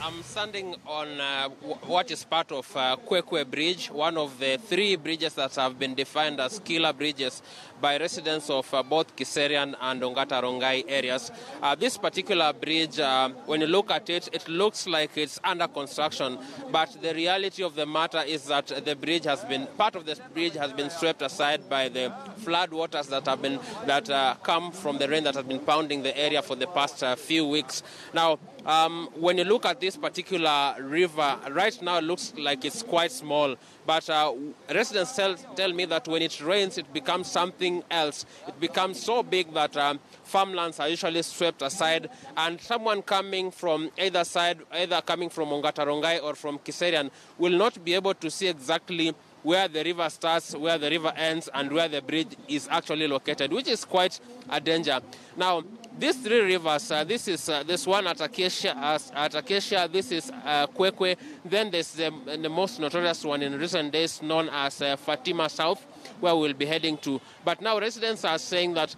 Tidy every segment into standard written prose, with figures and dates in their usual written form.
I'm standing on what is part of Kwekwe Bridge, one of the 3 bridges that have been defined as killer bridges by residents of both Kiserian and Ongata Rongai areas. This particular bridge, when you look at it, it looks like it's under construction, but the reality of the matter is that the bridge has been, part of the bridge has been swept aside by the flood waters that have been, come from the rain that has been pounding the area for the past few weeks. Now, when you look at this particular river, right now it looks like it's quite small, but residents tell me that when it rains, it becomes something else. It becomes so big that farmlands are usually swept aside, and someone coming from either side, either coming from Ongata Rongai or from Kiserian, will not be able to see exactly where the river starts, where the river ends, and where the bridge is actually located, which is quite a danger. Now, these 3 rivers, this is this one at Acacia, this is Kwekwe, then there's the most notorious one in recent days known as Fatima South, where we'll be heading to. But now residents are saying that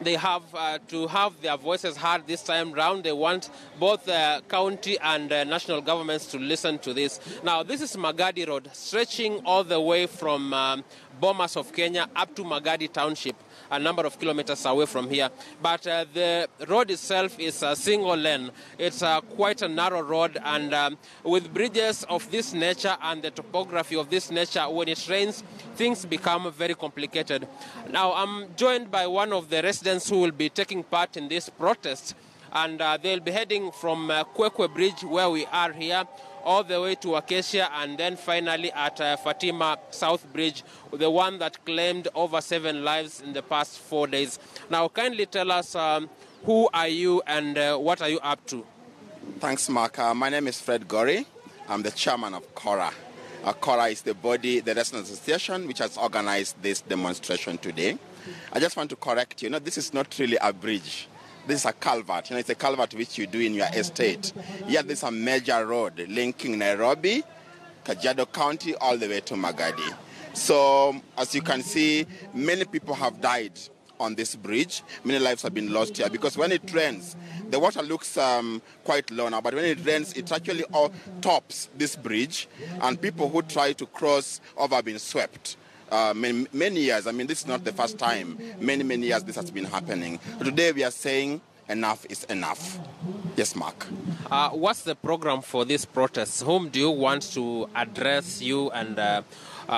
they have to have their voices heard this time round. They want both county and national governments to listen to this. Now, this is Magadi Road, stretching all the way from Bomas of Kenya up to Magadi Township, a number of kilometers away from here. But the road itself is a single lane. It's quite a narrow road, and with bridges of this nature and the topography of this nature, when it rains, things become very complicated. Now, I'm joined by one of the residents who will be taking part in this protest, and they'll be heading from Kwekwe Bridge, where we are here, all the way to Acacia, and then finally at Fatima South Bridge, the one that claimed over 7 lives in the past 4 days. Now, kindly tell us who are you and what are you up to? Thanks, Mark. My name is Fred Gorey. I'm the chairman of KORA. KORA is the body, the Resident Association, which has organized this demonstration today. I just want to correct you. This is not really a bridge. This is a culvert. It's a culvert which you do in your estate. Here, this is a major road linking Nairobi, Kajiado County, all the way to Magadi. So, as you can see, many people have died on this bridge. Many lives have been lost here because when it rains, the water looks quite low now, but when it rains, it actually tops this bridge, and people who try to cross over have been swept. Many years. I mean, this is not the first time. Many years this has been happening. Today we are saying enough is enough. Yes, Mark. What's the program for this protest? Whom do you want to address, you, and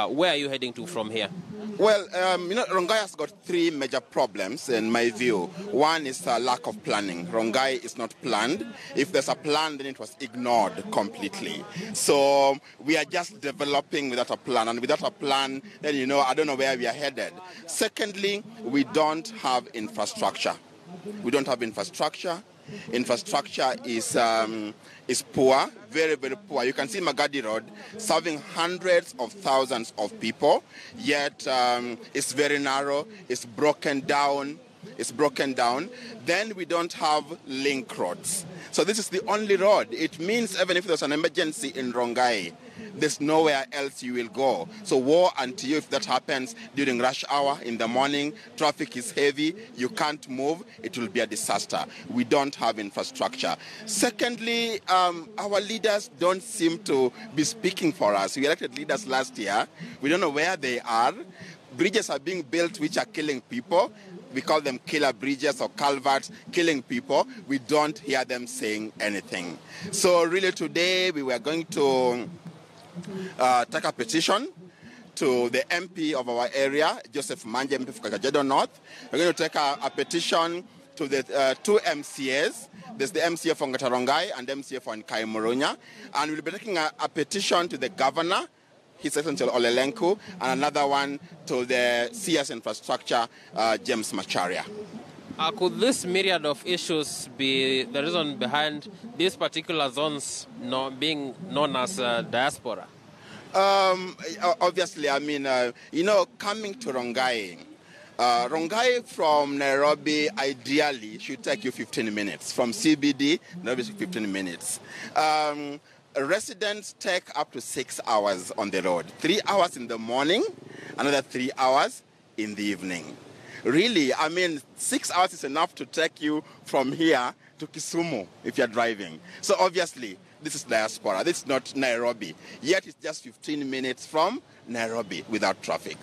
where are you heading to from here? Well, Rongai has got 3 major problems in my view. One is lack of planning. Rongai is not planned. If there's a plan, then it was ignored completely. So we are just developing without a plan. And without a plan, then, I don't know where we are headed. Secondly, we don't have infrastructure. We don't have infrastructure. Infrastructure is poor, very, very poor. You can see Magadi Road serving hundreds of thousands of people, yet it's very narrow, it's broken down. Then we don't have link roads. So this is the only road. It means even if there's an emergency in Rongai, there's nowhere else you will go. So woe unto you if that happens during rush hour in the morning, traffic is heavy, you can't move, it will be a disaster. We don't have infrastructure. Secondly, our leaders don't seem to be speaking for us. We elected leaders last year. We don't know where they are. Bridges are being built which are killing people. We call them killer bridges or culverts, killing people. We don't hear them saying anything. So really today we were going to take a petition to the MP of our area, Joseph Manje, MP for Kajiado North. We're going to take a petition to the 2 MCAs. There's the MCA for Ongata Rongai and MCA for Nkai Murunya. And we'll be taking a petition to the governor, His Excellency Olelenku, and another one to the CS Infrastructure, James Macharia. Could this myriad of issues be the reason behind these particular zones being known as diaspora? Obviously, I mean, coming to Rongai, Rongai from Nairobi ideally should take you 15 minutes. From CBD, Nairobi 15 minutes. Residents take up to 6 hours on the road. 3 hours in the morning, another 3 hours in the evening. Really, I mean, 6 hours is enough to take you from here to Kisumu if you're driving. So obviously, this is diaspora. This is not Nairobi. Yet it's just 15 minutes from Nairobi without traffic.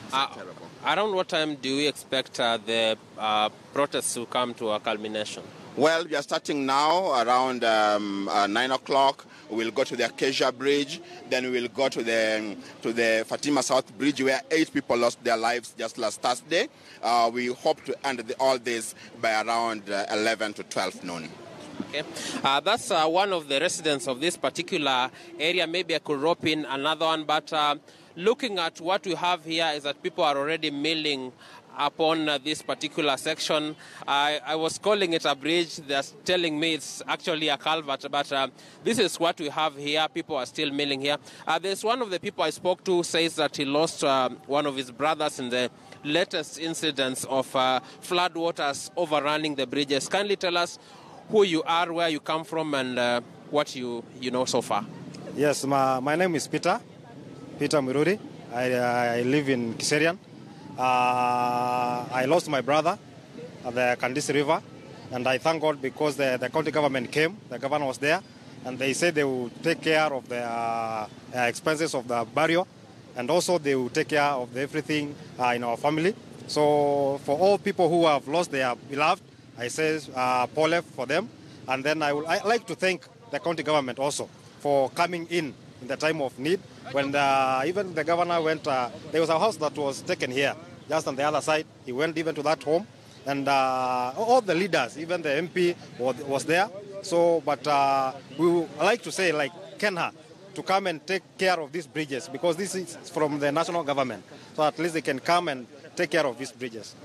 Terrible. Around what time do we expect the protests to come to a culmination? Well, we are starting now around 9 o'clock. We'll go to the Acacia Bridge. Then we'll go to the Fatima South Bridge where 8 people lost their lives just last Thursday. We hope to end all this by around 11 to 12 noon. Okay. That's one of the residents of this particular area. Maybe I could rope in another one, but looking at what we have here is that people are already milling upon this particular section. I was calling it a bridge. They're telling me it's actually a culvert, but this is what we have here. People are still milling here. There's one of the people I spoke to says that he lost one of his brothers in the latest incidents of flood waters overrunning the bridges. Kindly tell us who you are, where you come from, and what you know so far. Yes, my name is Peter Mururi. I live in Kiserian. I lost my brother at the Kandisi River, and I thank God because the county government came, the governor was there, and they said they will take care of the expenses of the burial, and also they will take care of everything in our family. So for all people who have lost their beloved, I say pole for them. And then I like to thank the county government also for coming in the time of need. When even the governor went, there was a house that was taken here, just on the other side. He went even to that home. And all the leaders, even the MP was there. So, but we would like to say, like Kenya, to come and take care of these bridges, because this is from the national government. So at least they can come and take care of these bridges.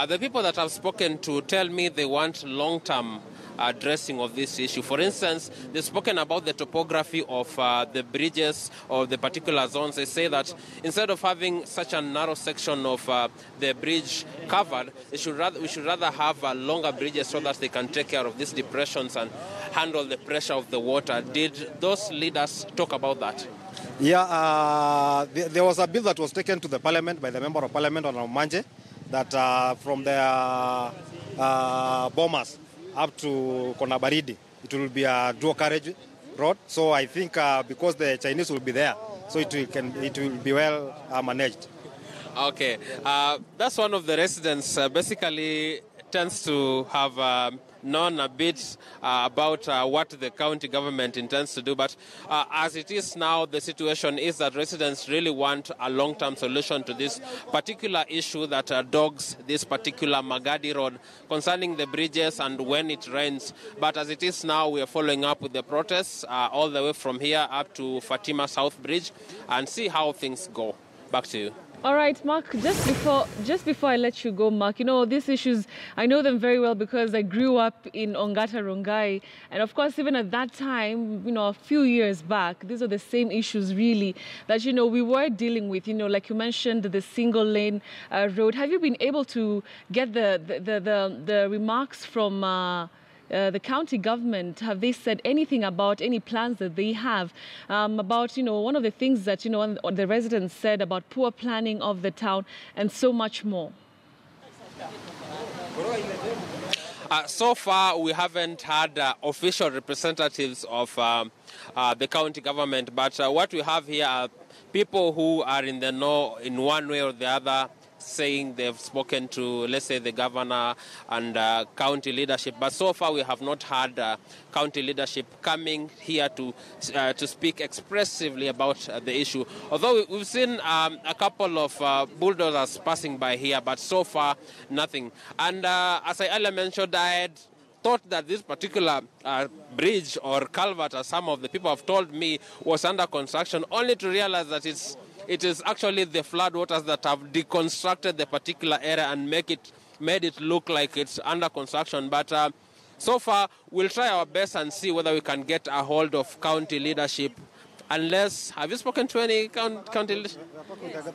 The people that I've spoken to tell me they want long-term addressing of this issue. For instance, they've spoken about the topography of the bridges or the particular zones. They say that instead of having such a narrow section of the bridge covered, we should rather have longer bridges so that they can take care of these depressions and handle the pressure of the water. Did those leaders talk about that? Yeah, there was a bill that was taken to the parliament by the member of parliament on Manje, that from the Bomas up to Konabaridi, it will be a dual carriage road. So I think because the Chinese will be there, so it will be well managed. Okay, that's one of the residents. Basically, tends to have known a bit about what the county government intends to do. But as it is now, the situation is that residents really want a long-term solution to this particular issue that dogs this particular Magadi Road concerning the bridges and when it rains. But as it is now, we are following up with the protests all the way from here up to Fatima South Bridge and see how things go. Back to you. All right, Mark, just before I let you go, Mark, you know, these issues, I know them very well because I grew up in Ongata Rongai. And of course, even at that time, you know, a few years back, these are the same issues really that, you know, we were dealing with, you know, like you mentioned, the single lane road. Have you been able to get the remarks from the county government? Have they said anything about any plans that they have about, you know, one of the things that, you know, the residents said about poor planning of the town and so much more? So far, we haven't had official representatives of the county government, but what we have here are people who are in the know in one way or the other, saying they've spoken to, let's say, the governor and county leadership. But so far, we have not had county leadership coming here to speak expressively about the issue. Although we've seen a couple of bulldozers passing by here, but so far, nothing. And as I earlier mentioned, I had thought that this particular bridge or culvert, as some of the people have told me, was under construction, only to realize that it is actually the flood waters that have deconstructed the particular area and made it look like it's under construction. But so far, we'll try our best and see whether we can get a hold of county leadership. Unless, have you spoken to any county leadership?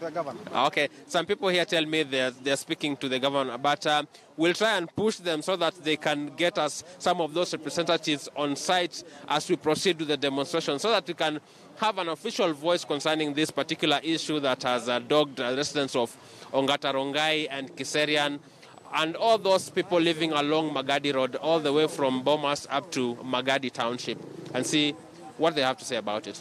The governor. Okay, some people here tell me they're speaking to the governor, but we'll try and push them so that they can get us some of those representatives on site as we proceed with the demonstration, so that we can have an official voice concerning this particular issue that has dogged residents of Ongata Rongai and Kiserian and all those people living along Magadi Road, all the way from Bomas up to Magadi Township, and see what they have to say about it.